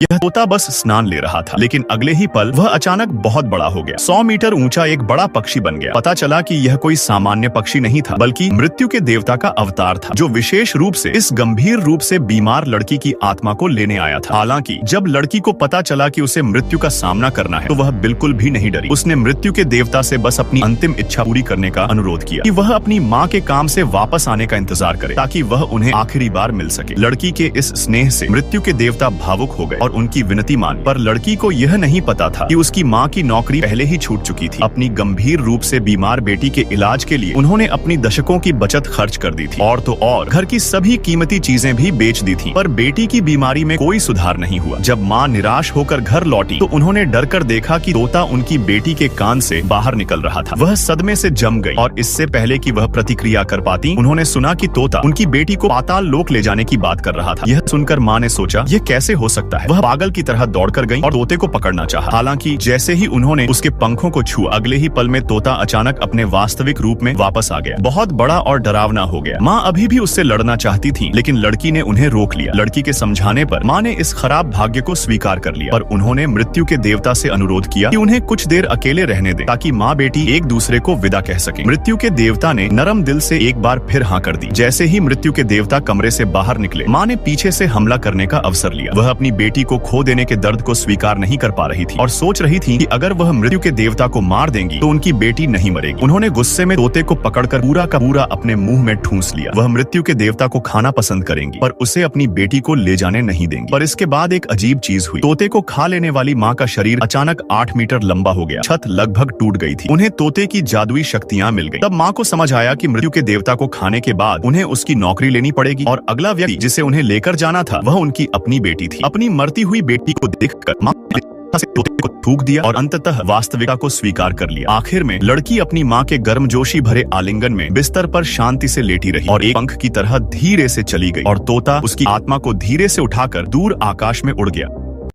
यह तोता बस स्नान ले रहा था, लेकिन अगले ही पल वह अचानक बहुत बड़ा हो गया। 100 मीटर ऊंचा एक बड़ा पक्षी बन गया। पता चला कि यह कोई सामान्य पक्षी नहीं था, बल्कि मृत्यु के देवता का अवतार था, जो विशेष रूप से इस गंभीर रूप से बीमार लड़की की आत्मा को लेने आया था। हालांकि जब लड़की को पता चला कि उसे मृत्यु का सामना करना है, तो वह बिल्कुल भी नहीं डरी। उसने मृत्यु के देवता से बस अपनी अंतिम इच्छा पूरी करने का अनुरोध किया कि वह अपनी माँ के काम से वापस आने का इंतजार करे, ताकि वह उन्हें आखिरी बार मिल सके। लड़की के इस स्नेह से मृत्यु के देवता भावुक हो गए और उनकी विनती मान। पर लड़की को यह नहीं पता था कि उसकी माँ की नौकरी पहले ही छूट चुकी थी। अपनी गंभीर रूप से बीमार बेटी के इलाज के लिए उन्होंने अपनी दशकों की बचत खर्च कर दी थी, और तो और घर की सभी कीमती चीजें भी बेच दी थी। पर बेटी की बीमारी में कोई सुधार नहीं हुआ। जब माँ निराश होकर घर लौटी, तो उन्होंने डर कर देखा कि तोता उनकी बेटी के कान से बाहर निकल रहा था। वह सदमे से जम गई, और इससे पहले कि वह प्रतिक्रिया कर पाती, उन्होंने सुना कि तोता उनकी बेटी को पाताल लोक ले जाने की बात कर रहा था। यह सुनकर माँ ने सोचा, यह कैसे हो सकता है। वह पागल की तरह दौड़कर गई और तोते को पकड़ना चाहा। हालांकि जैसे ही उन्होंने उसके पंखों को छुआ, अगले ही पल में तोता अचानक अपने वास्तविक रूप में वापस आ गया। बहुत बड़ा और डरावना हो गया। माँ अभी भी उससे लड़ना चाहती थी, लेकिन लड़की ने उन्हें रोक लिया। लड़की के समझाने पर माँ ने इस खराब भाग्य को स्वीकार कर लिया, पर उन्होंने मृत्यु के देवता से अनुरोध किया कि उन्हें कुछ देर अकेले रहने दे, ताकि माँ बेटी एक दूसरे को विदा कह सके। मृत्यु के देवता ने नरम दिल से एक बार फिर हाँ कर दी। जैसे ही मृत्यु के देवता कमरे से बाहर निकले, माँ ने पीछे से हमला करने का अवसर लिया। वह अपनी बेटी को खो देने के दर्द को स्वीकार नहीं कर पा रही थी, और सोच रही थी कि अगर वह मृत्यु के देवता को मार देंगी, तो उनकी बेटी नहीं मरेगी। उन्होंने गुस्से में तोते को पकड़कर पूरा का पूरा अपने मुंह में ठूंस लिया। वह मृत्यु के देवता को खाना पसंद करेंगी, पर उसे अपनी बेटी को ले जाने नहीं देंगी। पर इसके बाद एक अजीब चीज हुई। तोते को खा लेने वाली माँ का शरीर अचानक 8 मीटर लंबा हो गया। छत लगभग टूट गई थी। उन्हें तोते की जादुई शक्तियाँ मिल गई। तब माँ को समझ आया कि मृत्यु के देवता को खाने के बाद उन्हें उसकी नौकरी लेनी पड़ेगी, और अगला व्यक्ति जिसे उन्हें लेकर जाना था, वह उनकी अपनी बेटी थी। अपनी मरती हुई बेटी को देखकर माँ से तोते को थूक दिया और अंततः वास्तविकता को स्वीकार कर लिया। आखिर में लड़की अपनी माँ के गर्मजोशी भरे आलिंगन में बिस्तर पर शांति से लेटी रही, और एक पंख की तरह धीरे से चली गई, और तोता उसकी आत्मा को धीरे से उठाकर दूर आकाश में उड़ गया।